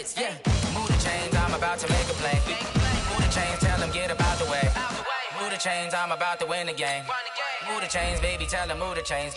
hits, yeah. Move the chains, I'm about to make a play. Move the chains, tell them get about the way. Move the chains, I'm about to win the game. Move the chains, baby, tell them move the chains.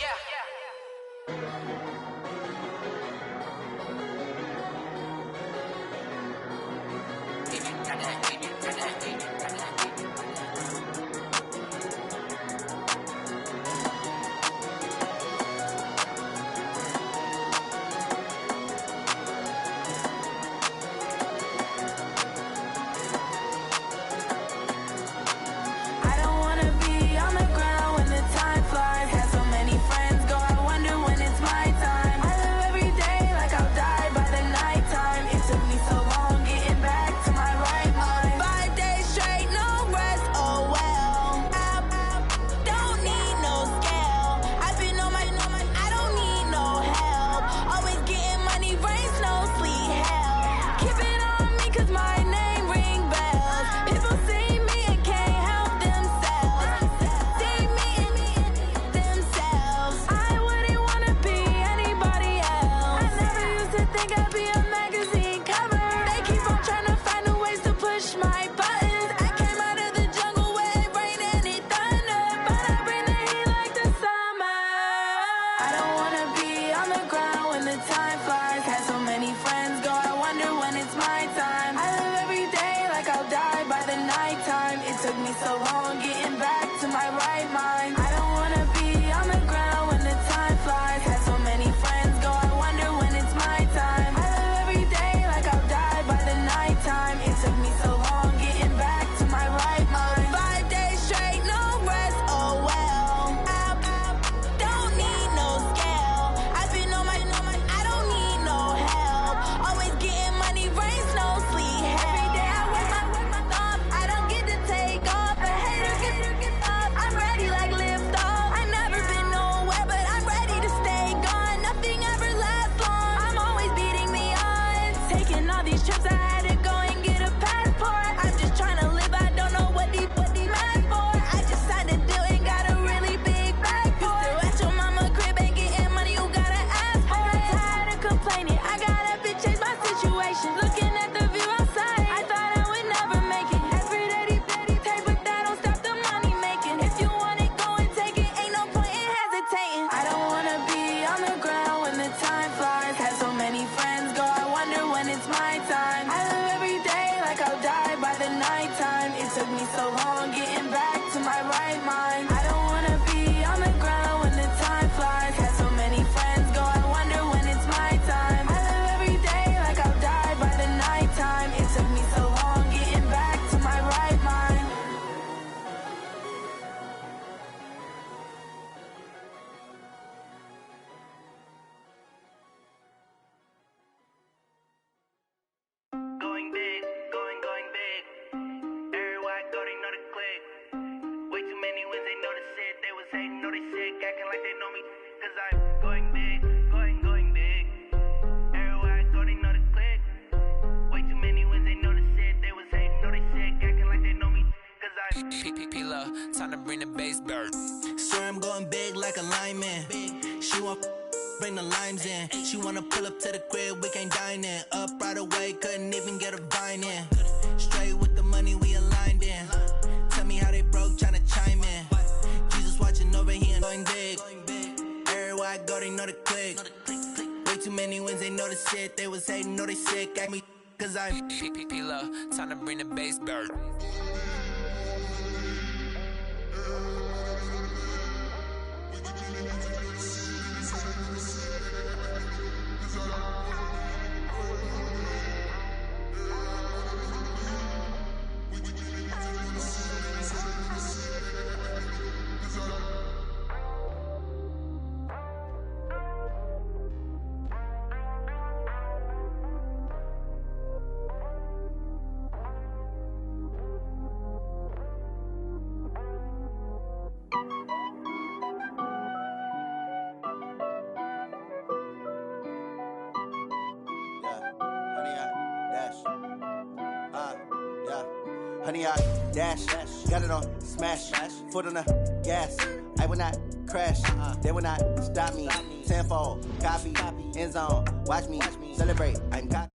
Time to bring the bass bird. Swear I'm going big like a lineman. She want bring the limes in. She wanna pull up to the crib, we can't dine in. Up right away, couldn't even get a vine in. Straight with the money we aligned in. Tell me how they broke, tryna chime in. Jesus watching over here, going big. Everywhere I go, they know the click. Way too many wins, they know the shit. They was hating, know they sick at me, cause I'm P-P-P-Love, time to bring the bass bird. Honey, I dash, got it on smash, foot on the gas. I will not crash, they will not stop me. Tenfold, copy, end zone, watch me celebrate. I'm copy.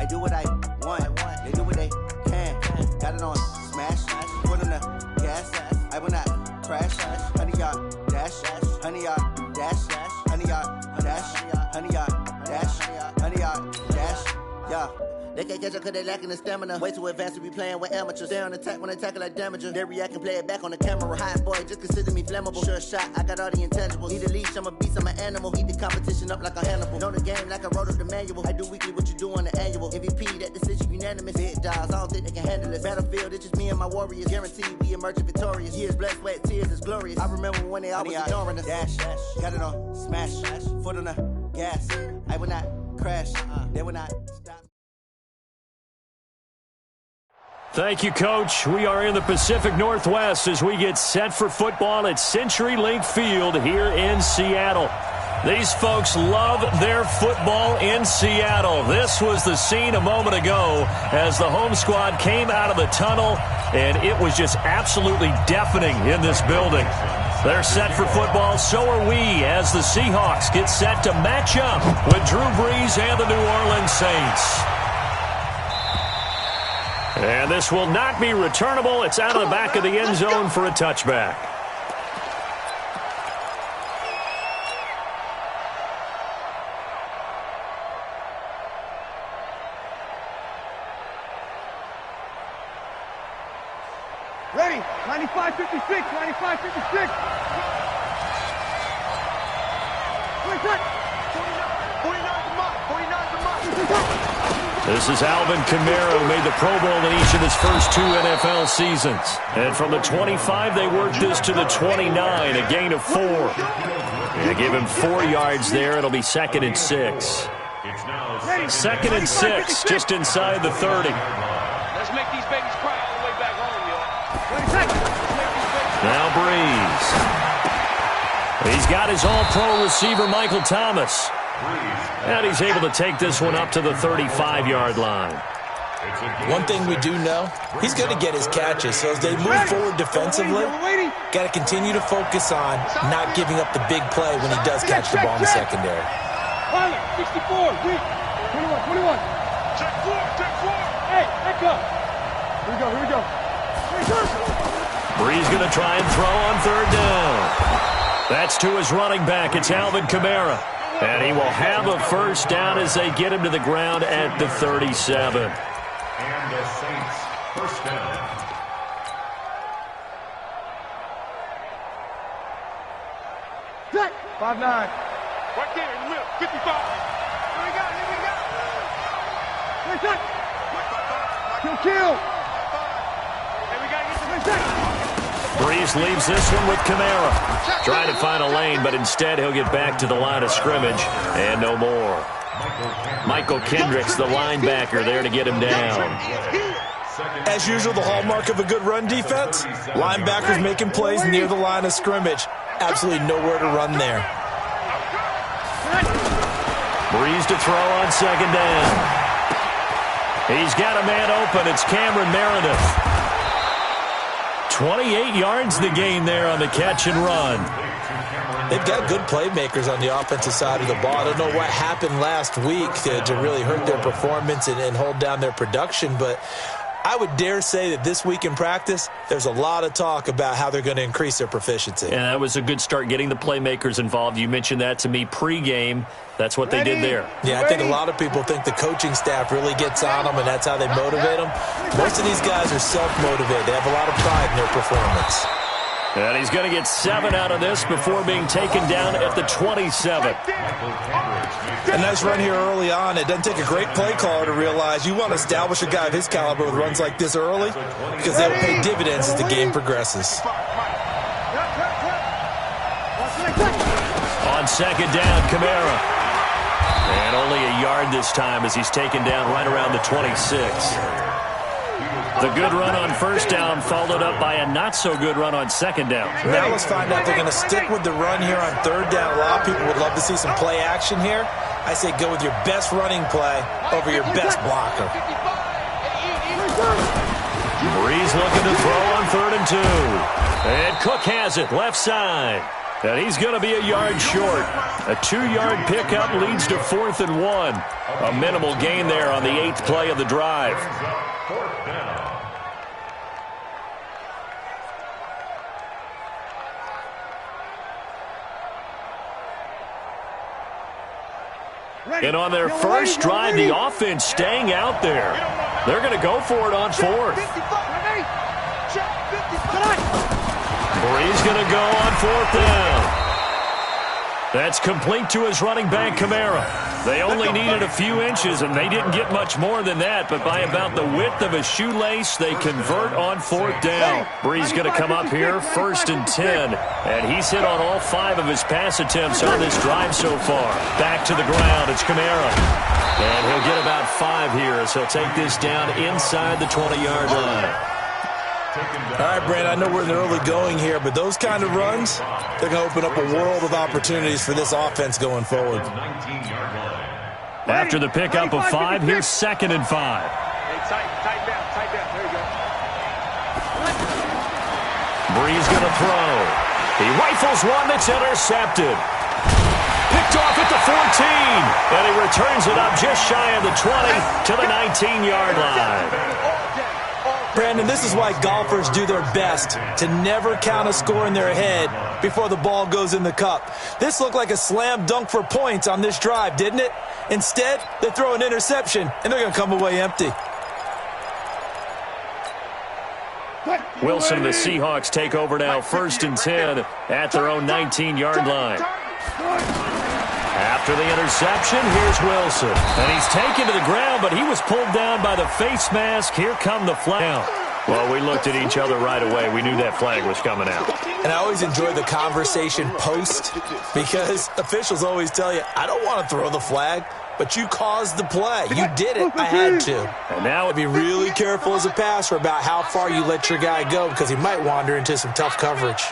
do what I want. They do what they can. Got it on smash. Foot on the gas. I will not crash. Honey yard dash. Honey yard dash. Honey yard dash. Honey yard dash. Honey yard dash. Yeah. They can't catch up cause they lacking the stamina. Way too advanced to be playing with amateurs. Stay on attack when they tackle like damager. They react and play it back on the camera. Hot boy, just consider me flammable. Sure shot, I got all the intangibles. Need a leash, I'm a beast, I'm an animal. Eat the competition up like a Hannibal. Know the game like I wrote up the manual. I do weekly what you do on the annual. MVP, that decision unanimous. Big dials, I don't think they can handle it. Battlefield, it's just me and my warriors. Guaranteed we emerge victorious. Years, blood, sweat, tears, it's glorious. I remember when they always ignoring us. Dash, got it on smash. Foot on the gas. I will not crash. They will not stop. Thank you, Coach. We are in the Pacific Northwest as we get set for football at CenturyLink Field here in Seattle. These folks love their football in Seattle. This was the scene a moment ago as the home squad came out of the tunnel, and it was just absolutely deafening in this building. They're set for football, so are we, as the Seahawks get set to match up with Drew Brees and the New Orleans Saints. And this will not be returnable. It's out of the back of the end zone for a touchback. Ready, 95-56, 95-56. 49's a mark, 49's a mark. This is Alvin Kamara, who made the Pro Bowl in each of his first 2 NFL seasons. And from the 25, they worked this to the 29, a gain of 4. They give him 4 yards there. It'll be 2nd and 6. 2nd and 6, just inside the 30. Let's make these babies cry all the way back home, y'all. Now Brees. He's got his all-pro receiver, Michael Thomas. And he's able to take this one up to the 35-yard line. One thing we do know, he's going to get his catches. So as they move forward defensively, got to continue to focus on not giving up the big play when he does catch the ball in the secondary. 64, 21. Check 4. Hey, back up. Here we go. Brees going to try and throw on 3rd down. That's to his running back. It's Alvin Kamara. And he will have a first down as they get him to the ground at the 37. And the Saints first down. Set. 5-9. Right there in the middle. 55. Here we go. Kill. Hey, we got to get to Brees leaves this one with Kamara. Trying to find a lane, but instead he'll get back to the line of scrimmage and no more. Michael Kendricks, the linebacker, there to get him down. As usual, the hallmark of a good run defense, linebackers making plays near the line of scrimmage. Absolutely nowhere to run there. Brees to throw on 2nd down. He's got a man open. It's Cameron Meredith. 28 yards the gain there on the catch and run. They've got good playmakers on the offensive side of the ball. I don't know what happened last week to really hurt their performance and hold down their production, but I would dare say that this week in practice, there's a lot of talk about how they're going to increase their proficiency. And that was a good start getting the playmakers involved. You mentioned that to me pregame. That's what they did there. Yeah, I think a lot of people think the coaching staff really gets on them, and that's how they motivate them. Most of these guys are self-motivated. They have a lot of pride in their performance. And he's going to get 7 out of this before being taken down at the 27. A nice run here early on. It doesn't take a great play caller to realize you want to establish a guy of his caliber with runs like this early because they'll pay dividends as the game progresses. On 2nd down, Kamara. And only a yard this time as he's taken down right around the 26. The good run on 1st down followed up by a not-so-good run on 2nd down. Now let's find out if they're going to stick with the run here on 3rd down. A lot of people would love to see some play action here. I say go with your best running play over your best blocker. Brees looking to throw on 3rd and 2. And Cook has it left side. And he's going to be a yard short. A 2-yard pickup leads to 4th and 1. A minimal gain there on the 8th play of the drive. Fourth down. And on their first drive, the offense staying out there. They're going to go for it on 4th. Bree's going to go on 4th down. That's complete to his running back, Kamara. They only needed a few inches, and they didn't get much more than that, but by about the width of a shoelace, they convert on 4th down. Bree's going to come up here, 1st and 10, and he's hit on all 5 of his pass attempts on this drive so far. Back to the ground, it's Kamara. And he'll get about 5 here, so he'll take this down inside the 20-yard line. All right, Brandon, I know we're in the early going here, but those kind of runs, they're going to open up a world of opportunities for this offense going forward. After the pickup of 5, here's 2nd and 5. Hey, tight down. There you go. Bree's going to throw. He rifles one that's intercepted. Picked off at the 14. And he returns it up just shy of the 20 to the 19-yard line. Brandon, this is why golfers do their best to never count a score in their head before the ball goes in the cup. This looked like a slam dunk for points on this drive, didn't it? Instead, they throw an interception, and they're going to come away empty. Wilson and the Seahawks take over now, 1st and 10 at their own 19-yard line. After the interception, here's Wilson. And he's taken to the ground, but he was pulled down by the face mask. Here come the flag. Well, we looked at each other right away. We knew that flag was coming out. And I always enjoy the conversation post because officials always tell you, I don't want to throw the flag, but you caused the play. You did it. I had to. And now be really careful as a passer about how far you let your guy go because he might wander into some tough coverage.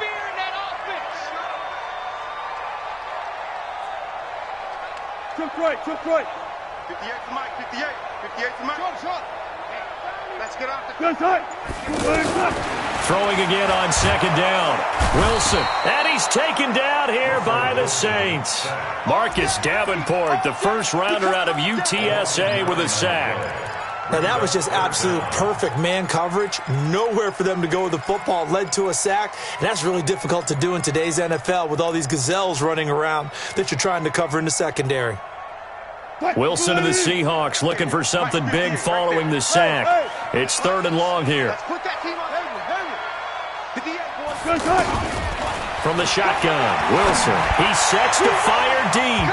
Took right. 58 to Mike, 58 to Mike. Shot. Let's get off the gun tight. Throwing again on 2nd down. Wilson, and he's taken down here by the Saints. Marcus Davenport, the first rounder out of UTSA with a sack. Now, that was just absolute perfect man coverage. Nowhere for them to go with the football. Led to a sack, and that's really difficult to do in today's NFL with all these gazelles running around that you're trying to cover in the secondary. Wilson and the Seahawks looking for something big following the sack. It's 3rd and long here. From the shotgun, Wilson. He sets to fire deep.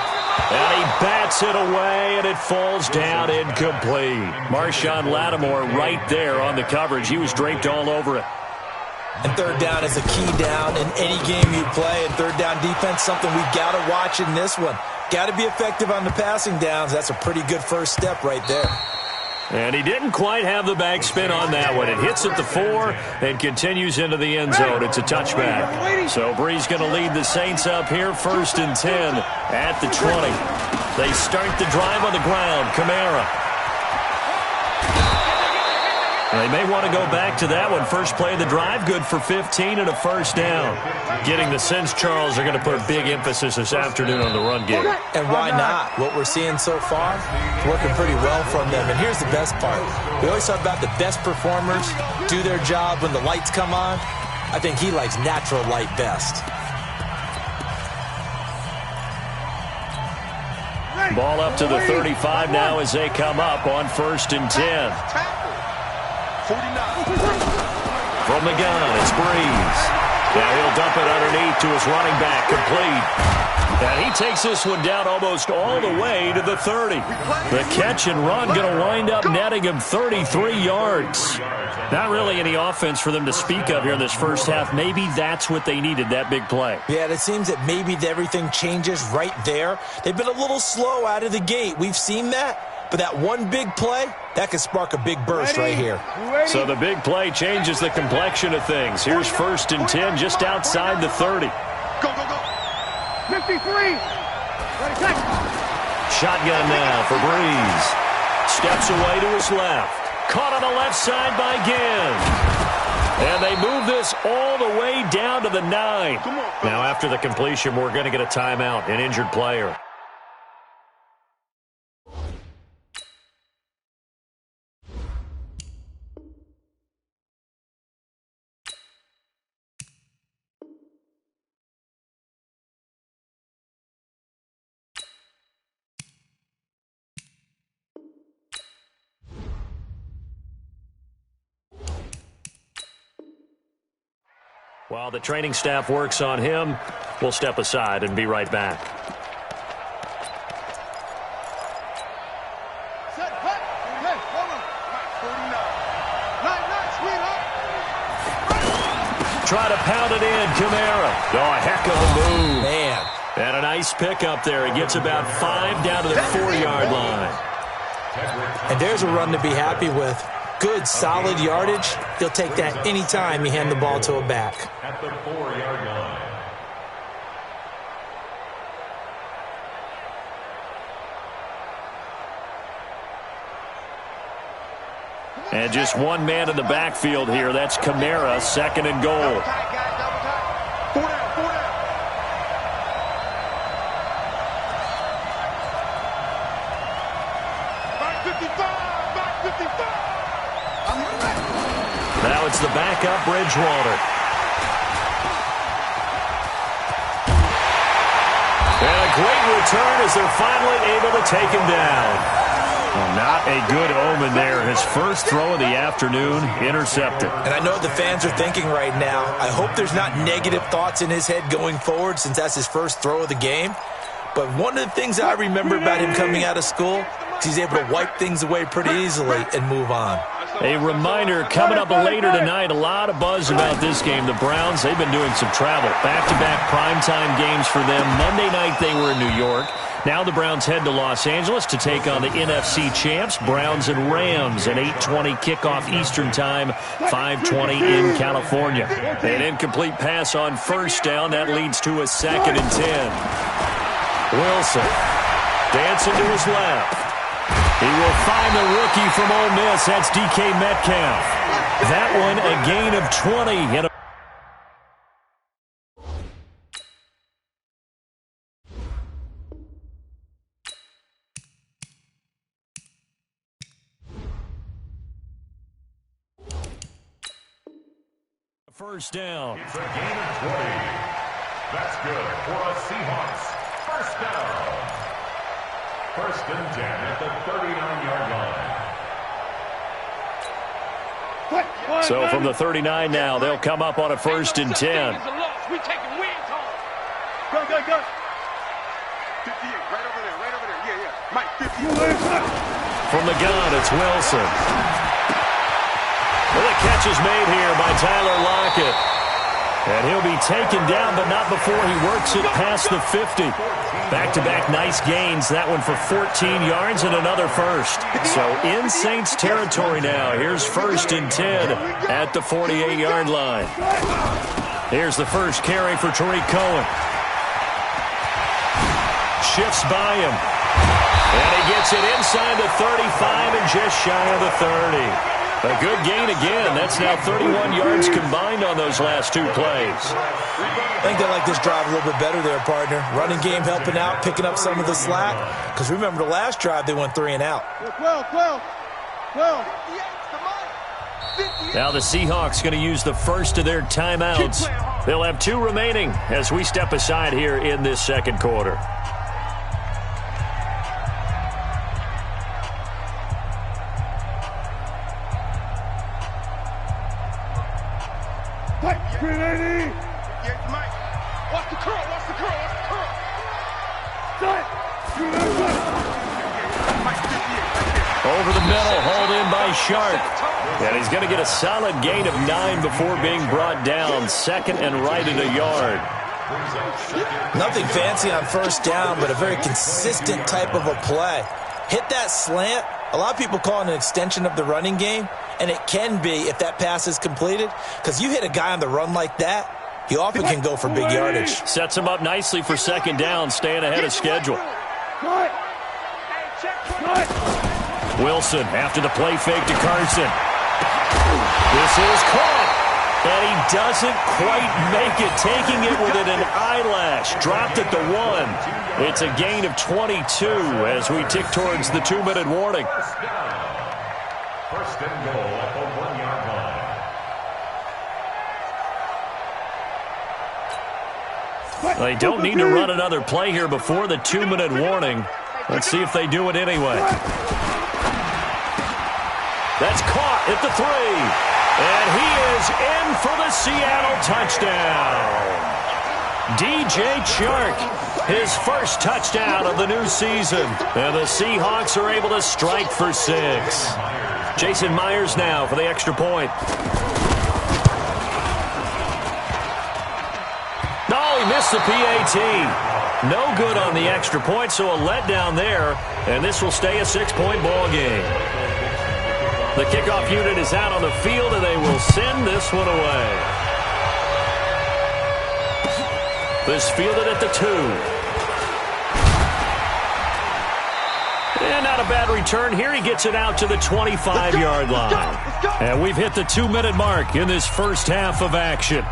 And he bats it away, and it falls down incomplete. Marshawn Lattimore right there on the coverage. He was draped all over it. And 3rd down is a key down in any game you play. And 3rd down defense, something we got to watch in this one. Got to be effective on the passing downs. That's a pretty good first step right there. And he didn't quite have the backspin on that one. It hits at the 4 and continues into the end zone. It's a touchback. So Bree's going to lead the Saints up here, 1st and 10 at the 20. They start the drive on the ground. Kamara. They may want to go back to that one. First play of the drive, good for 15 and a 1st down. Getting the sense Charles are going to put a big emphasis this afternoon on the run game. And why not? What we're seeing so far, working pretty well from them. And here's the best part. We always talk about the best performers do their job when the lights come on. I think he likes natural light best. Ball up to the 35 now as they come up on 1st and 10. 49. From the gun, it's Breeze. Now he'll dump it underneath to his running back, complete. And he takes this one down almost all the way to the 30. The catch and run going to wind up netting him 33 yards. Not really any offense for them to speak of here in this first half. Maybe that's what they needed, that big play. Yeah, it seems that maybe everything changes right there. They've been a little slow out of the gate. We've seen that. But that one big play, that could spark a big burst right here. So the big play changes the complexion of things. Here's 1st and 10 just outside the 30. Go. 53. Shotgun now for Breeze. Steps away to his left. Caught on the left side by Ginn. And they move this all the way down to the 9. Now, after the completion, we're going to get a timeout, an injured player. While the training staff works on him, we'll step aside and be right back. Try to pound it in, Kamara. Oh, a heck of a move. Man. And a nice pickup there. He gets about 5 down to the 4-yard line. And there's a run to be happy with. Good, solid yardage. He'll take that anytime you hand the ball to a back. At the 4-yard line. And just one man in the backfield here. That's Kamara, 2nd and goal. Now it's the backup, Bridgewater. And a great return as they're finally able to take him down. Well, not a good omen there. His first throw of the afternoon, intercepted. And I know what the fans are thinking right now. I hope there's not negative thoughts in his head going forward since that's his first throw of the game. But one of the things I remember about him coming out of school is he's able to wipe things away pretty easily and move on. A reminder, coming up later tonight, a lot of buzz about this game. The Browns, they've been doing some travel. Back-to-back primetime games for them. Monday night they were in New York. Now the Browns head to Los Angeles to take on the NFC champs, Browns and Rams, an 8:20 kickoff Eastern time, 5:20 in California. An incomplete pass on first down. That leads to a 2nd and 10. Wilson dancing to his left. He will find the rookie from Ole Miss. That's DK Metcalf. That one a gain of 20. And first down. It's a gain of 20. That's good for a Seahawks. First down. 1st and 10 at the 39-yard line. So from the 39 now, they'll come up on a 1st and 10. We taking wins home. Go. 58, right over there. Yeah. Mike, 58. From the gun, it's Wilson. Well, the catch is made here by Tyler Lockett. And he'll be taken down, but not before he works it past the 50. Back-to-back nice gains. That one for 14 yards and another first. So in Saints territory now. Here's 1st and 10 at the 48-yard line. Here's the first carry for Tariq Cohen. Shifts by him. And he gets it inside the 35 and just shy of the 30. A good gain again. That's now 31 yards combined on those last 2 plays. I think they like this drive a little bit better there, partner. Running game helping out, picking up some of the slack. Because remember, the last drive, they went 3 and out. Now the Seahawks going to use the first of their timeouts. They'll have 2 remaining as we step aside here in this 2nd quarter. Over the middle, hauled in by Sharp. And he's going to get a solid gain of 9 before being brought down. 2nd and right at a yard. Nothing fancy on first down, but a very consistent type of a play. Hit that slant. A lot of people call it an extension of the running game, and it can be if that pass is completed. Because you hit a guy on the run like that, he often can go for big yardage. Sets him up nicely for 2nd down, staying ahead of schedule. Wilson after the play fake to Carson. This is caught. And he doesn't quite make it, taking it within an eyelash. Dropped at the 1. It's a gain of 22 as we tick towards the 2-minute warning. First and goal at the 1-yard line. They don't need to run another play here before the 2-minute warning. Let's see if they do it anyway. That's caught at the 3. And he is in for the Seattle touchdown. DJ Chark, his first touchdown of the new season. And the Seahawks are able to strike for 6. Jason Myers now for the extra point. No, he missed the PAT. No good on the extra point, so a letdown there. And this will stay a 6-point ball game. The kickoff unit is out on the field, and they will send this one away. This fielded at the 2. And not a bad return here. He gets it out to the 25-yard line. And we've hit the 2-minute mark in this first half of action.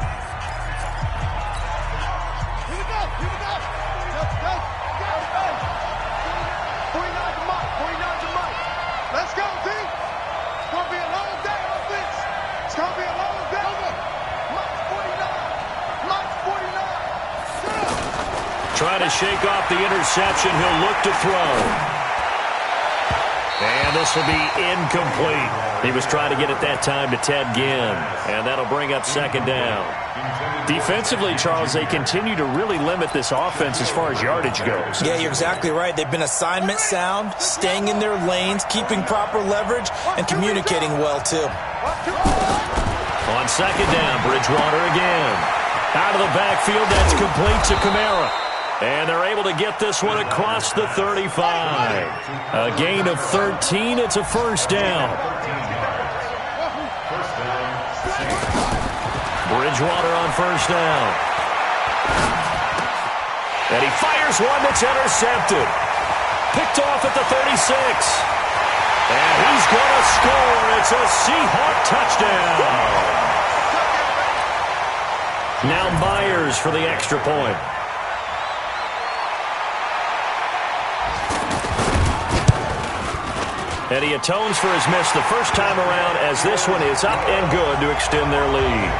Trying to shake off the interception. He'll look to throw. And this will be incomplete. He was trying to get it that time to Ted Ginn. And that'll bring up second down. Defensively, Charles, they continue to really limit this offense as far as yardage goes. Yeah, you're exactly right. They've been assignment sound, staying in their lanes, keeping proper leverage, and communicating well, too. On second down, Bridgewater again. Out of the backfield, that's complete to Kamara. And they're able to get this one across the 35. A gain of 13. It's a first down. Bridgewater on first down. And he fires one that's intercepted. Picked off at the 36. And he's going to score. It's a Seahawk touchdown. Now Myers for the extra point. And he atones for his miss the first time around as this one is up and good to extend their lead.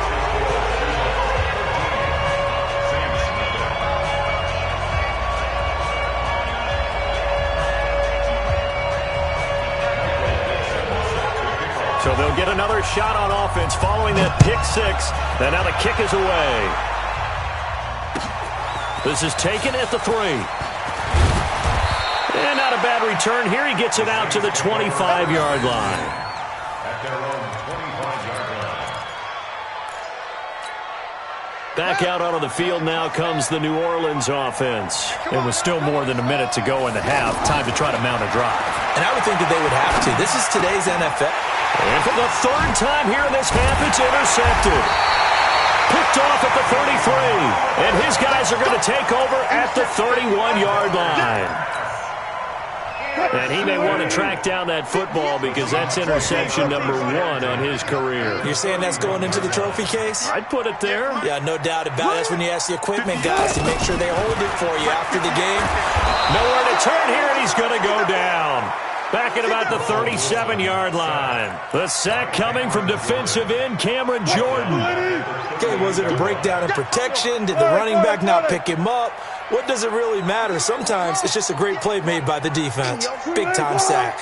So they'll get another shot on offense following that pick 6. And now the kick is away. This is taken at the 3. And not a bad return here. He gets it out to the 25-yard line. At their own 25-yard line. Back out onto the field now comes the New Orleans offense. It was still more than a minute to go in the half. Time to try to mount a drive. And I would think that they would have to. This is today's NFL. And for the third time here in this half, it's intercepted. Picked off at the 33. And his guys are going to take over at the 31-yard line. And he may want to track down that football because that's interception number 1 on his career. You're saying that's going into the trophy case? I'd put it there. Yeah, no doubt about it. That's when you ask the equipment guys to make sure they hold it for you after the game. Nowhere to turn here, and he's going to go down. Back at about the 37-yard line. The sack coming from defensive end Cameron Jordan. Okay, was it a breakdown in protection? Did the running back not pick him up? What does it really matter? Sometimes it's just a great play made by the defense. Big-time sack.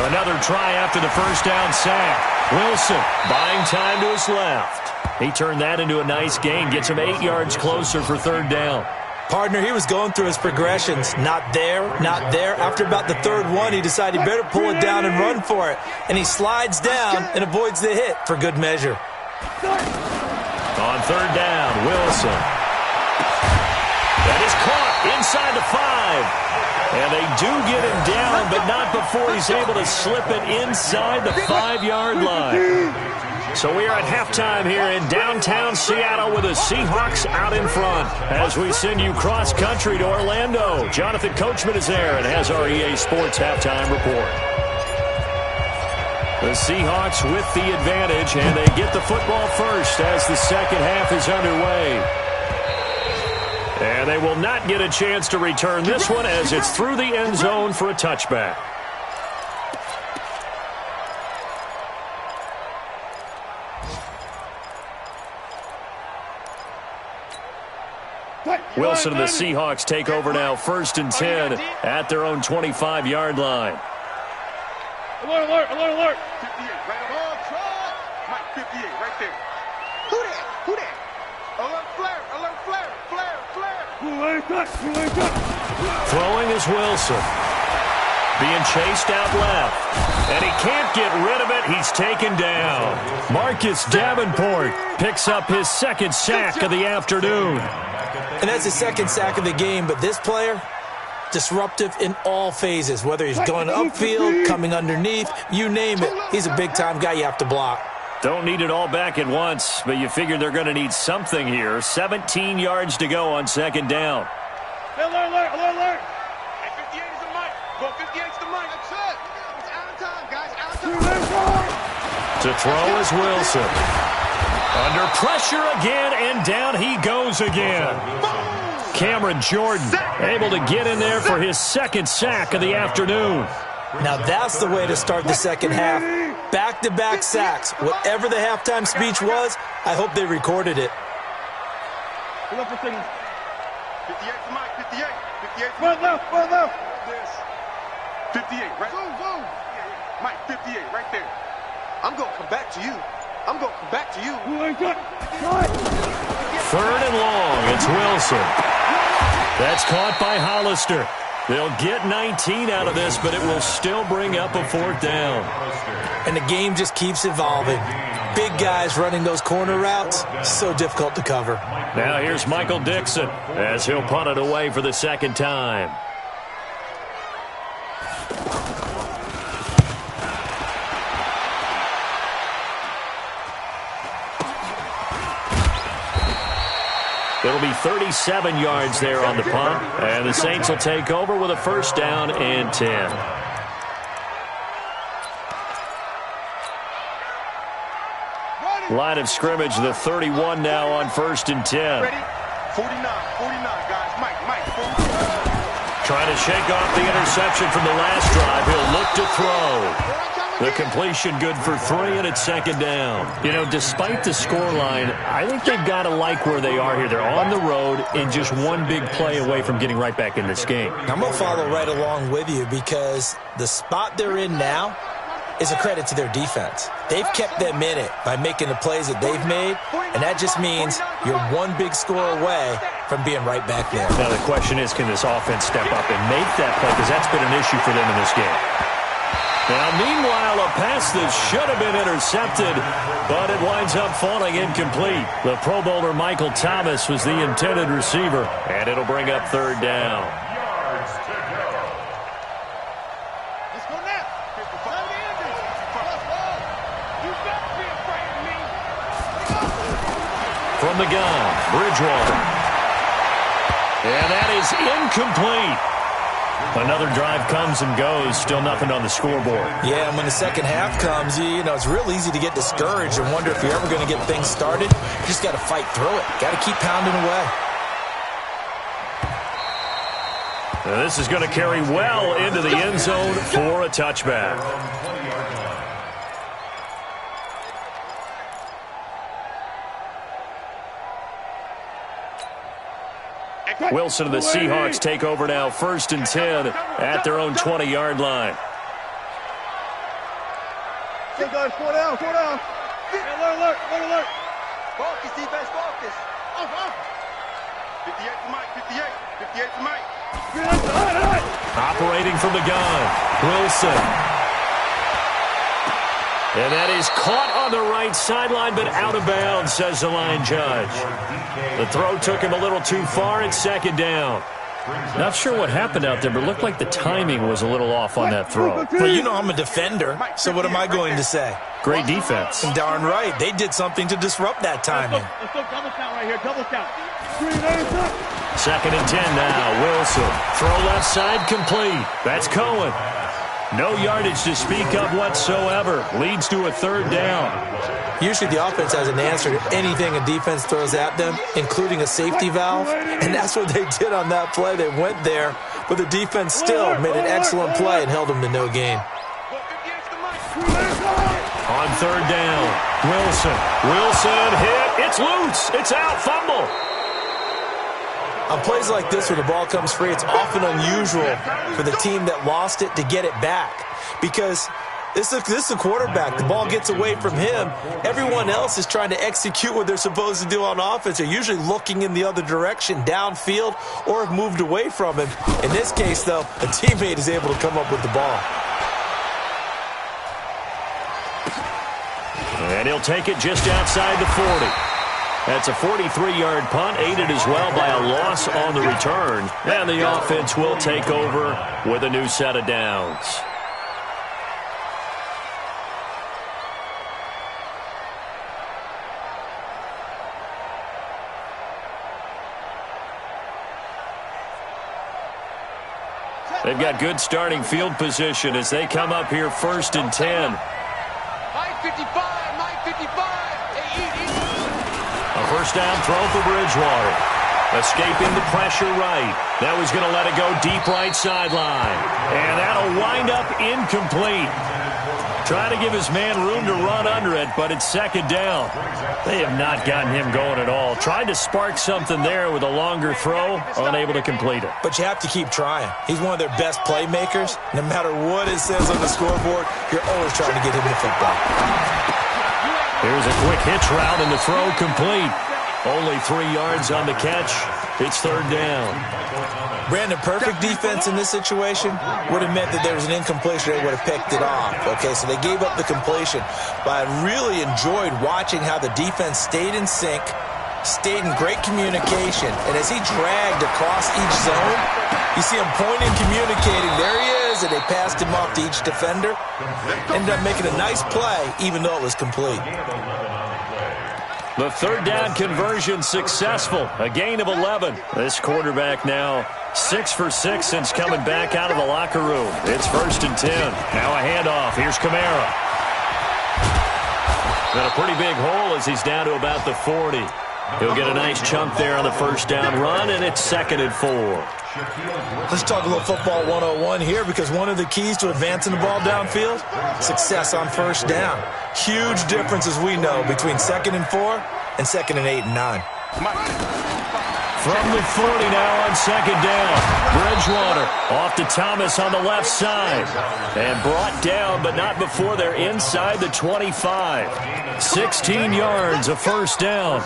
Another try after the first down sack. Wilson buying time to his left. He turned that into a nice gain. Gets him 8 yards closer for third down. Partner, he was going through his progressions. Not there, not there. After about the third one, he decided he better pull it down and run for it. And he slides down and avoids the hit for good measure. On third down, Wilson. That is caught inside the 5. And they do get him down, but not before he's able to slip it inside the 5-yard line. So we are at halftime here in downtown Seattle with the Seahawks out in front as we send you cross-country to Orlando. Jonathan Coachman is there and has our EA Sports halftime report. The Seahawks with the advantage, and they get the football first as the second half is underway. And they will not get a chance to return this one as it's through the end zone for a touchback. Wilson and the Seahawks take over now, 1st and 10 at their own 25-yard line. Alert, alert, alert, alert. 58, right on track. Mike, 58, right there. Who that? Who that? Alert flare, flare. Throwing is Wilson. Being chased out left. And he can't get rid of it. He's taken down. Marcus Davenport picks up his second sack of the afternoon. And that's his second sack of the game, but this player, disruptive in all phases, whether he's going upfield, coming underneath, you name it. He's a big-time guy you have to block. Don't need it all back at once, but you figure they're going to need something here. 17 yards to go on second down. Alert, alert, alert, alert. Hey, 58 is the mic. Go 58's the mic. That's it. It's out of time, guys. Out of time. To throw is Wilson. Under pressure again, and down he goes again. Cameron Jordan able to get in there for his second sack of the afternoon. Now that's the way to start the second half. Back-to-back sacks. Whatever the halftime speech was, I hope they recorded it. 58 to Mike, 58. 58 to left, left. 58, right? Zoom. Mike, 58, right there. I'm going to come back to you. Third and long, it's Wilson. That's caught by Hollister. They'll get 19 out of this, but it will still bring up a 4th down. And the game just keeps evolving. Big guys running those corner routes, so difficult to cover. Now here's Michael Dixon as he'll punt it away for the second time. It'll be 37 yards there on the punt, and the Saints will take over with a 1st down and 10. Line of scrimmage, the 31 now on 1st and 10. Ready? 49, guys. Mike, 49. Trying to shake off the interception from the last drive. He'll look to throw. The completion good for 3, and it's second down. You know, despite the scoreline, I think they've got to like where they are here. They're on the road and just one big play away from getting right back in this game. I'm going to follow right along with you because the spot they're in now is a credit to their defense. They've kept them in it by making the plays that they've made, and that just means you're one big score away from being right back there. Now the question is, can this offense step up and make that play? Because that's been an issue for them in this game. Now, meanwhile, a pass that should have been intercepted, but it winds up falling incomplete. The Pro Bowler Michael Thomas was the intended receiver, and it'll bring up 3rd down. Let's go now. From the gun, Bridgewater. And that is incomplete. Another drive comes and goes, still nothing on the scoreboard. Yeah, and when the second half comes, you know, it's real easy to get discouraged and wonder if you're ever going to get things started. You just got to fight through it. Got to keep pounding away. Now this is going to carry well into the end zone for a touchback. Wilson and the Seahawks take over now, 1st and 10 at their own 20-yard line. Hey guys, 4 down. Alert. Focus, defense, focus. Off. 58 to Mike, 58 to Mike. Operating from the gun, Wilson. And that is caught on the right sideline, but out of bounds, says the line judge. The throw took him a little too far. It's second down. Not sure what happened out there, but it looked like the timing was a little off on that throw. Well, you know I'm a defender, so what am I going to say? Great defense. Darn right. They did something to disrupt that timing. Let's go double count right here, double count. 2nd and 10 now, Wilson. Throw left side complete. That's Cohen. No yardage to speak of whatsoever. Leads to a third down. Usually the offense has an answer to anything a defense throws at them, including a safety valve, and that's what they did on that play. They went there, but the defense still made an excellent play and held them to no gain. On third down, Wilson hit. It's loose. It's out. Fumble. On plays like this where the ball comes free, it's often unusual for the team that lost it to get it back because this is a quarterback. The ball gets away from him. Everyone else is trying to execute what they're supposed to do on offense. They're usually looking in the other direction, downfield, or have moved away from him. In this case, though, a teammate is able to come up with the ball. And he'll take it just outside the 40. That's a 43-yard punt, aided as well by a loss on the return. And the offense will take over with a new set of downs. They've got good starting field position as they come up here 1st and 10. Mike 55. A first down throw for Bridgewater. Escaping the pressure right. That was going to let it go deep right sideline. And that'll wind up incomplete. Trying to give his man room to run under it, but it's 2nd down. They have not gotten him going at all. Tried to spark something there with a longer throw, unable to complete it. But you have to keep trying. He's one of their best playmakers. No matter what it says on the scoreboard, you're always trying to get him the football. Here's a quick hitch route and the throw complete. Only 3 yards on the catch. It's 3rd down. Brandon, perfect defense in this situation would have meant that there was an incompletion. They would have picked it off. Okay, so they gave up the completion. But I really enjoyed watching how the defense stayed in sync, stayed in great communication. And as he dragged across each zone, you see him pointing, communicating. There he is, and they passed him off to each defender. Ended up making a nice play, even though it was complete. The 3rd down conversion successful. A gain of 11. This quarterback now 6 for 6 since coming back out of the locker room. It's 1st and 10. Now a handoff. Here's Kamara. Got a pretty big hole as he's down to about the 40. He'll get a nice chunk there on the 1st down run, and it's 2nd and 4. Let's talk a little football 101 here, because one of the keys to advancing the ball downfield, success on 1st down. Huge difference, as we know, between 2nd and 4 and 2nd and 8 and 9. From the 40 now on 2nd down. Bridgewater off to Thomas on the left side. And brought down, but not before they're inside the 25. 16 yards, a 1st down.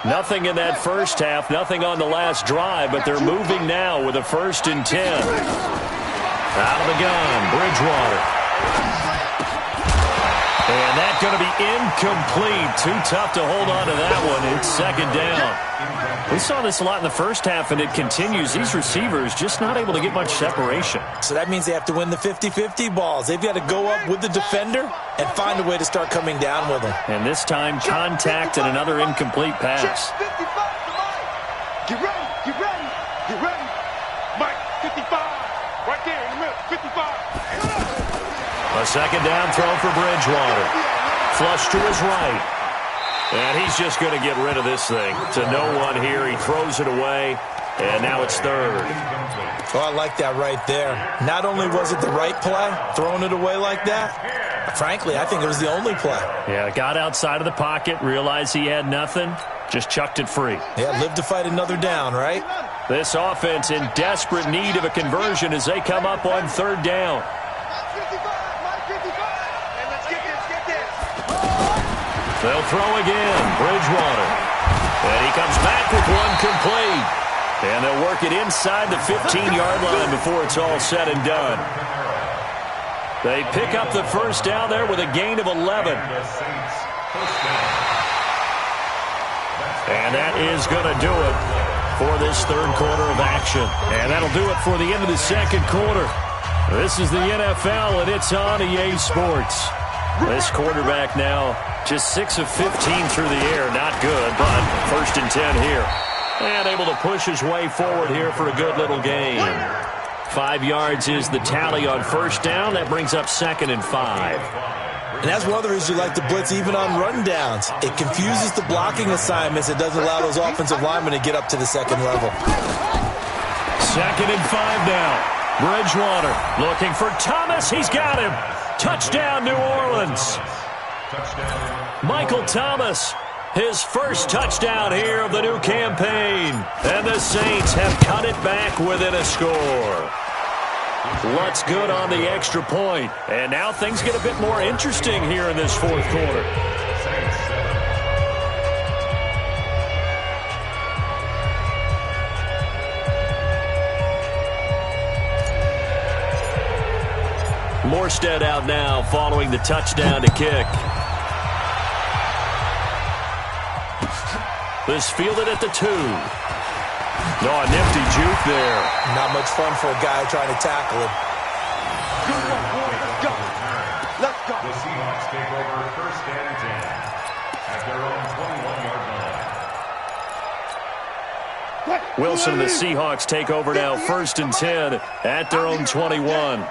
Nothing in that first half, nothing on the last drive, but they're moving now with a 1st and 10. Out of the gun, Bridgewater. And that's going to be incomplete. Too tough to hold on to that one. It's 2nd down. We saw this a lot in the first half, and it continues. These receivers just not able to get much separation. So that means they have to win the 50-50 balls. They've got to go up with the defender and find a way to start coming down with them. And this time, contact and another incomplete pass. Get ready, get ready, get ready. Mike, 55. Right there in the middle, 55. A 2nd down throw for Bridgewater. Flush to his right. And he's just going to get rid of this thing. To no one here. He throws it away. And now it's 3rd. Oh, I like that right there. Not only was it the right play, throwing it away like that, frankly, I think it was the only play. Yeah, got outside of the pocket, realized he had nothing, just chucked it free. Yeah, live to fight another down, right? This offense in desperate need of a conversion as they come up on 3rd down. They'll throw again, Bridgewater. And he comes back with one complete. And they'll work it inside the 15-yard line before it's all said and done. They pick up the 1st down there with a gain of 11. And that is going to do it for this 3rd quarter of action. And that'll do it for the end of the 2nd quarter. This is the NFL, and it's on EA Sports. This quarterback now just 6 of 15 through the air. Not good, but 1st and 10 here. And able to push his way forward here for a good little game. 5 yards is the tally on first down. That brings up 2nd and 5. And that's one of the reasons you like to blitz even on rundowns. It confuses the blocking assignments. It doesn't allow those offensive linemen to get up to the second level. 2nd and 5 now. Bridgewater looking for Thomas. He's got him. Touchdown, New Orleans. Michael Thomas, his first touchdown here of the new campaign. And the Saints have cut it back within a score. What's good on the extra point? And now things get a bit more interesting here in this fourth quarter. Morstead out now following the touchdown to kick. This fielded at the 2. No, a nifty juke there. Not much fun for a guy trying to tackle him. Let's go. The Seahawks take over 1st and 10 at their own 21-yard line. Wilson and the Seahawks take over now 1st and 10 at their own 21.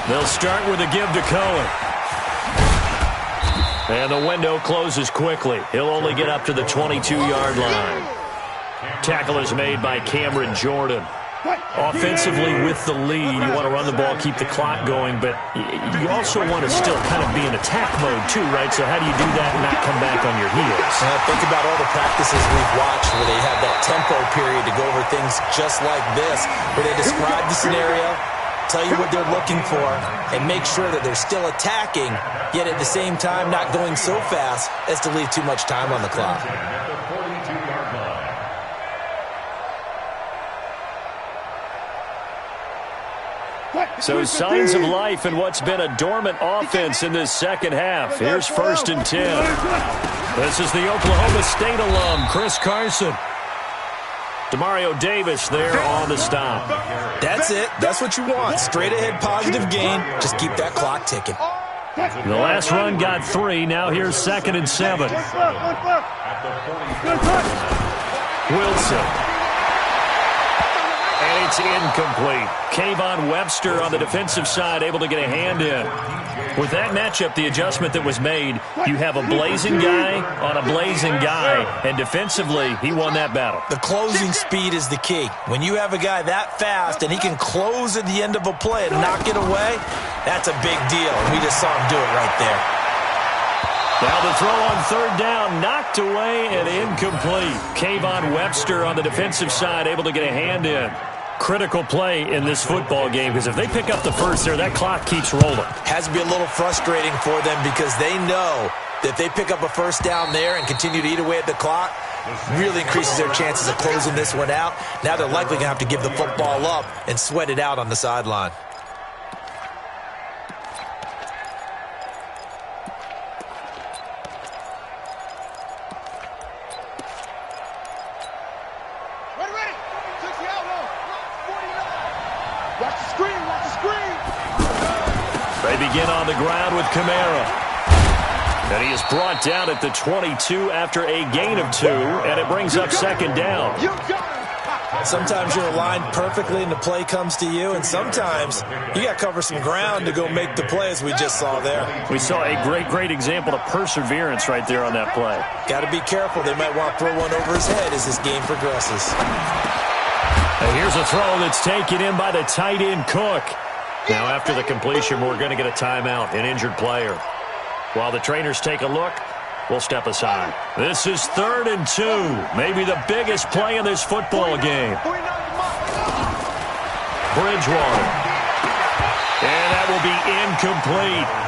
They'll start with a give to Cohen. And the window closes quickly. He'll only get up to the 22-yard line. Tackle is made by Cameron Jordan. Offensively with the lead, you want to run the ball, keep the clock going, but you also want to still kind of be in attack mode too, right? So how do you do that and not come back on your heels? Think about all the practices we've watched where they have that tempo period to go over things just like this, where they describe the scenario, tell you what they're looking for, and make sure that they're still attacking, yet at the same time not going so fast as to leave too much time on the clock. So signs of life in what's been a dormant offense in this second half. Here's 1st and 10. This is the Oklahoma State alum, Chris Carson. Demario Davis there on the stop. That's it. That's what you want. Straight ahead positive gain. Just keep that clock ticking. The last run got 3. Now here's 2nd and 7. Wilson. And it's incomplete. Kayvon Webster on the defensive side able to get a hand in. With that matchup, the adjustment that was made, you have a blazing guy on a blazing guy, and defensively, he won that battle. The closing speed is the key. When you have a guy that fast and he can close at the end of a play and knock it away, that's a big deal, and we just saw him do it right there. Now the throw on 3rd down, knocked away and incomplete. Kayvon Webster on the defensive side able to get a hand in. Critical play in this football game, because if they pick up the first there, that clock keeps rolling. Has to be a little frustrating for them because they know that if they pick up a first down there and continue to eat away at the clock, really increases their chances of closing this one out. Now they're likely going to have to give the football up and sweat it out on the sideline. They begin on the ground with Kamara. And he is brought down at the 22 after a gain of 2, and it brings up 2nd down. Sometimes you're aligned perfectly and the play comes to you, and sometimes you got to cover some ground to go make the play, as we just saw there. We saw a great example of perseverance right there on that play. Got to be careful. They might want to throw one over his head as this game progresses. And here's a throw that's taken in by the tight end Cook. Now after the completion, we're going to get a timeout, an injured player. While the trainers take a look, we'll step aside. This is 3rd and 2, maybe the biggest play in this football game. Bridgewater. And that will be incomplete.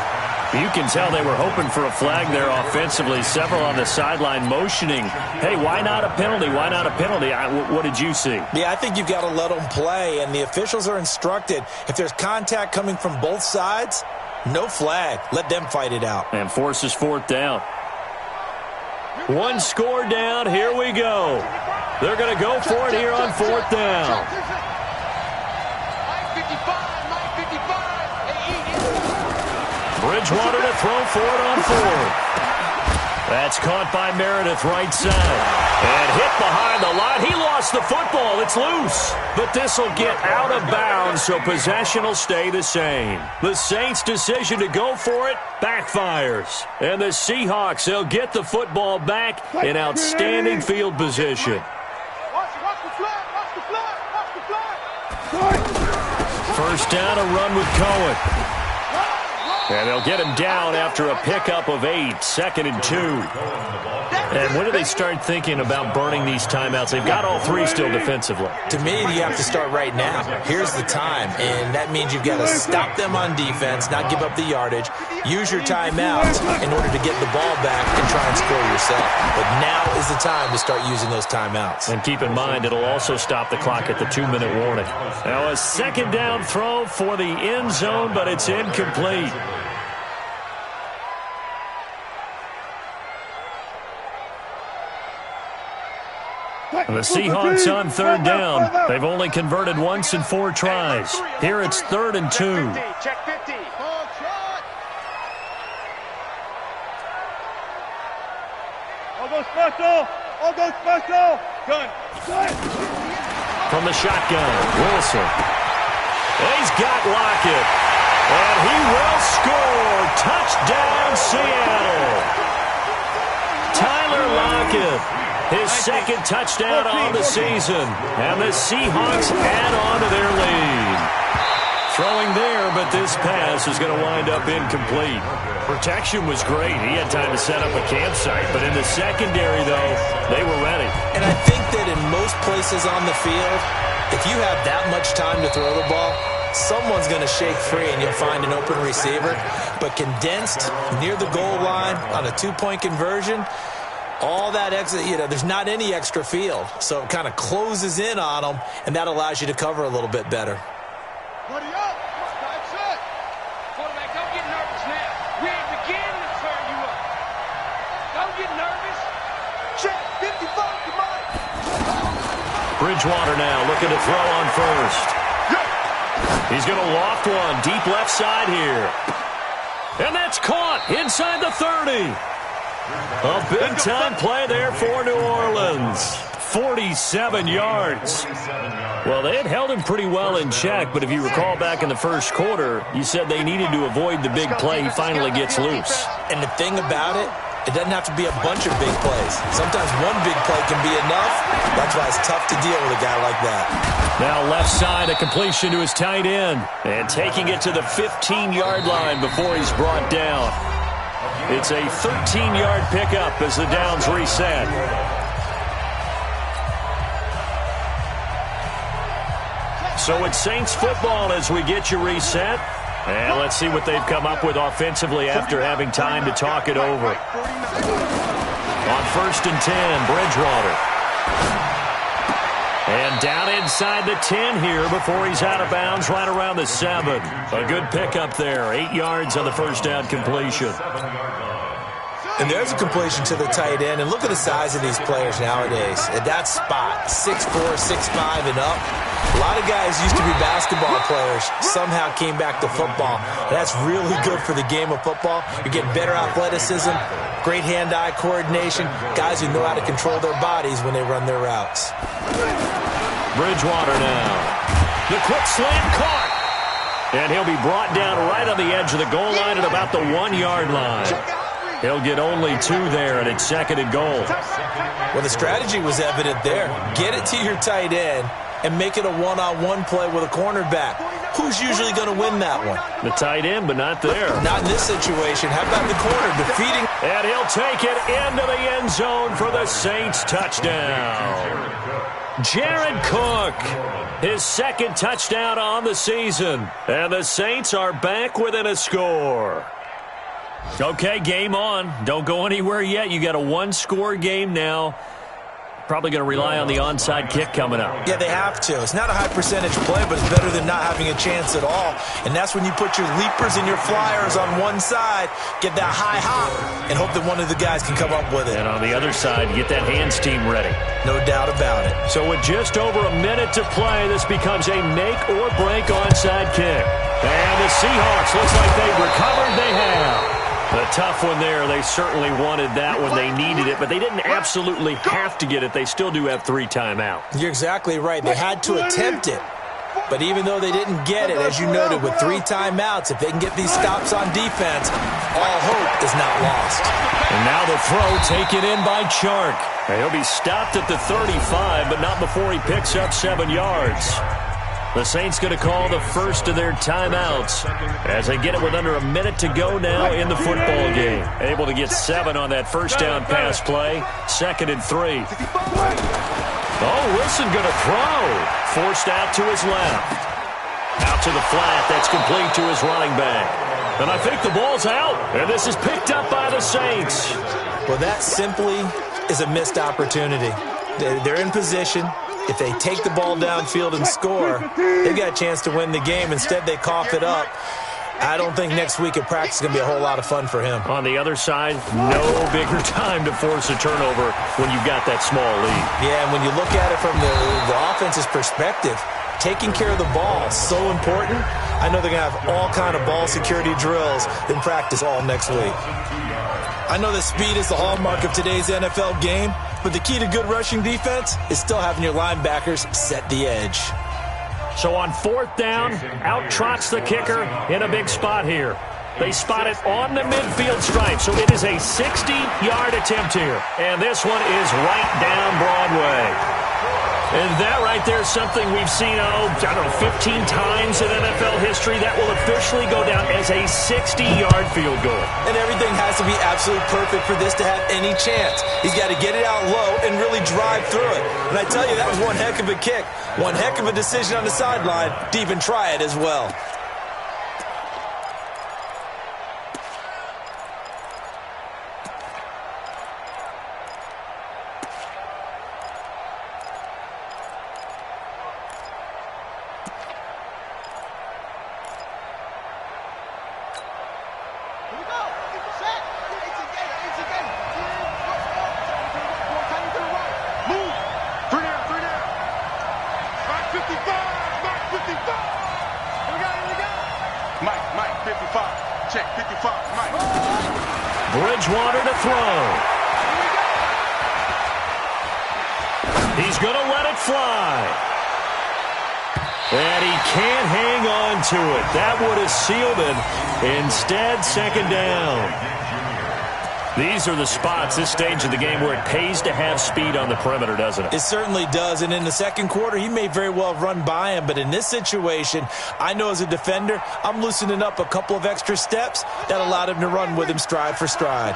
You can tell they were hoping for a flag there offensively. Several on the sideline motioning, hey, why not a penalty? Why not a penalty? What did you see? Yeah, I think you've got to let them play, and the officials are instructed. If there's contact coming from both sides, no flag. Let them fight it out. And forces 4th down. One score down. Here we go. They're going to go for it here on 4th down. Bridgewater to throw for it on 4th. That's caught by Meredith right side. And hit behind the line. He lost the football. It's loose. But this will get out of bounds, so possession will stay the same. The Saints' decision to go for it backfires. And the Seahawks, they'll get the football back in outstanding field position. First down, a run with Cohen. And they'll get him down after a pickup of 8, 2nd and 2. And when do they start thinking about burning these timeouts? They've got all 3 still defensively. To me, you have to start right now. Here's the time, and that means you've got to stop them on defense, not give up the yardage, use your timeouts in order to get the ball back and try and score yourself. But now is the time to start using those timeouts. And keep in mind, it'll also stop the clock at the 2-minute warning. Now a second down throw for the end zone, but it's incomplete. The Seahawks on third down. They've only converted once in 4 tries. Here it's 3rd and 2. Check 50. All go special. All go special. Gun. From the shotgun, Wilson. He's got Lockett. And he will score. Touchdown, Seattle. Tyler Lockett. His second touchdown on the season. And the Seahawks add on to their lead. Throwing there, but this pass is going to wind up incomplete. Protection was great. He had time to set up a campsite. But in the secondary, though, they were ready. And I think that in most places on the field, if you have that much time to throw the ball, someone's going to shake free and you'll find an open receiver. But condensed near the goal line on a 2-point conversion, all that extra, there's not any extra field. So it kind of closes in on them, and that allows you to cover a little bit better. Buddy up. That's it. Quarterback, don't get nervous now. We ain't beginning to turn you up. Don't get nervous. Check 55, come on. Bridgewater now looking to throw on first. He's going to loft one deep left side here. And that's caught inside the 30. A big-time play there for New Orleans. 47 yards. Well, they had held him pretty well in check, but if you recall back in the first quarter, you said they needed to avoid the big play. He finally gets loose. And the thing about it, it doesn't have to be a bunch of big plays. Sometimes one big play can be enough. That's why it's tough to deal with a guy like that. Now left side, a completion to his tight end. And taking it to the 15-yard line before he's brought down. It's a 13-yard pickup as the downs reset. So it's Saints football as we get you reset. And let's see what they've come up with offensively after having time to talk it over. On 1st and 10, Bridgewater. And down inside the 10 here before he's out of bounds right around the 7. A good pickup there. 8 yards on the first down completion. And there's a completion to the tight end. And look at the size of these players nowadays. At that spot, 6'4", 6'5", and up. A lot of guys used to be basketball players, somehow came back to football. That's really good for the game of football. You're getting better athleticism, great hand-eye coordination, guys who know how to control their bodies when they run their routes. Bridgewater now. The quick slant caught. And he'll be brought down right on the edge of the goal line at about the 1-yard line. He'll get only 2 there, and it's 2nd and goal. Well, the strategy was evident there. Get it to your tight end and make it a one-on-one play with a cornerback. Who's usually going to win that one? The tight end, but not there. Not in this situation. How about the corner defeating? And he'll take it into the end zone for the Saints touchdown. Jared Cook, his 2nd touchdown on the season. And the Saints are back within a score. Okay, game on. Don't go anywhere yet. You got a 1-score game now. Probably going to rely on the onside kick coming up. Yeah, they have to. It's not a high percentage play, but it's better than not having a chance at all. And that's when you put your leapers and your flyers on one side, get that high hop, and hope that one of the guys can come up with it. And on the other side, get that hands team ready. No doubt about it. So with just over a minute to play, this becomes a make-or-break onside kick. And the Seahawks looks like they've recovered. They have. A tough one there. They certainly wanted that when they needed it, but they didn't absolutely have to get it. They still do have 3 timeouts. You're exactly right. They had to attempt it. But even though they didn't get it, as you noted, with 3 timeouts, if they can get these stops on defense, all hope is not lost. And now the throw taken in by Chark. And he'll be stopped at the 35, but not before he picks up 7 yards. The Saints going to call the first of their timeouts as they get it with under a minute to go now in the football game. Able to get 7 on that first down pass play. 2nd and 3. Oh, Wilson going to throw. Forced out to his left. Out to the flat. That's complete to his running back. And I think the ball's out. And this is picked up by the Saints. Well, that simply is a missed opportunity. They're in position. If they take the ball downfield and score, they've got a chance to win the game. Instead, they cough it up. I don't think next week at practice is going to be a whole lot of fun for him. On the other side, no bigger time to force a turnover when you've got that small lead. Yeah, and when you look at it from the offense's perspective, taking care of the ball is so important. I know they're going to have all kind of ball security drills in practice all next week. I know that speed is the hallmark of today's NFL game, but the key to good rushing defense is still having your linebackers set the edge. So on 4th down, out trots the kicker in a big spot here. They spot it on the midfield stripe, so it is a 60-yard attempt here. And this one is right down Broadway. And that right there is something we've seen, 15 times in NFL history. That will officially go down as a 60-yard field goal. And everything has to be absolutely perfect for this to have any chance. He's got to get it out low and really drive through it. And I tell you, that was one heck of a kick. One heck of a decision on the sideline to even try it as well. Bridgewater to throw. He's going to let it fly. And he can't hang on to it. That would have sealed it. Instead, 2nd down. These are the spots, this stage of the game, where it pays to have speed on the perimeter, doesn't it? It certainly does. And in the second quarter, he may very well run by him. But in this situation, I know as a defender, I'm loosening up a couple of extra steps that allowed him to run with him stride for stride.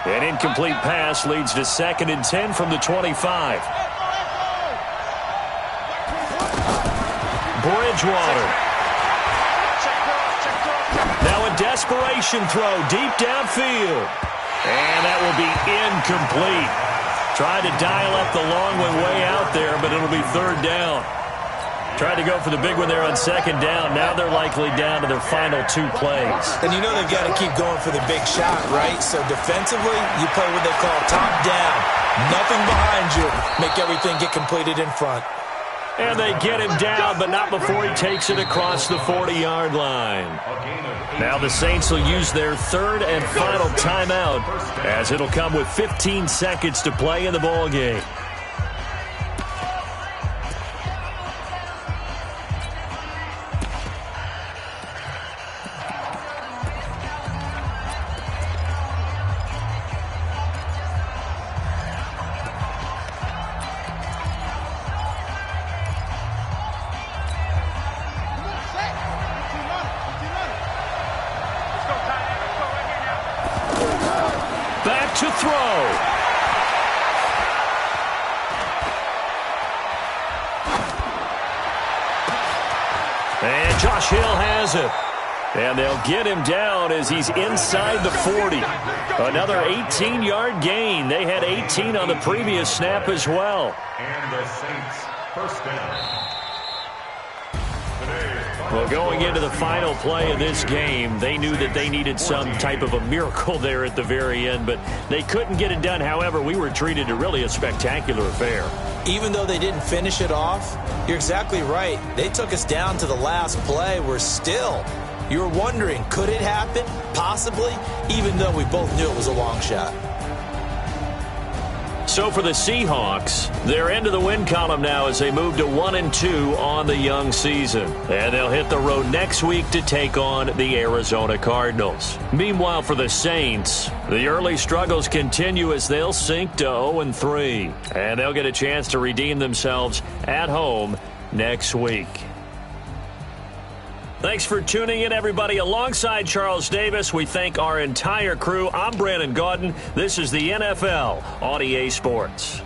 An incomplete pass leads to 2nd and 10 from the 25. Bridgewater. Now a desperation throw deep downfield. And that will be incomplete. Tried to dial up the long way out there, but it'll be 3rd down. Tried to go for the big one there on 2nd down. Now they're likely down to their final 2 plays. And you know they've got to keep going for the big shot, right? So defensively, you play what they call top down. Nothing behind you. Make everything get completed in front. And they get him down, but not before he takes it across the 40-yard line. Now the Saints will use their 3rd and final timeout, as it'll come with 15 seconds to play in the ball game. To throw. And Josh Hill has it. And they'll get him down as he's inside the 40. Another 18-yard gain. They had 18 on the previous snap as well. And the Saints, 1st down. Well, going into the final play of this game, they knew that they needed some type of a miracle there at the very end, but they couldn't get it done. However, we were treated to really a spectacular affair. Even though they didn't finish it off, you're exactly right. They took us down to the last play. We're still, you're wondering, could it happen? Possibly, even though we both knew it was a long shot. So for the Seahawks, they're into the win column now as they move to 1-2 on the young season. And they'll hit the road next week to take on the Arizona Cardinals. Meanwhile, for the Saints, the early struggles continue as they'll sink to 0-3. And they'll get a chance to redeem themselves at home next week. Thanks for tuning in, everybody. Alongside Charles Davis, we thank our entire crew. I'm Brandon Gaudin. This is the NFL on EA Sports.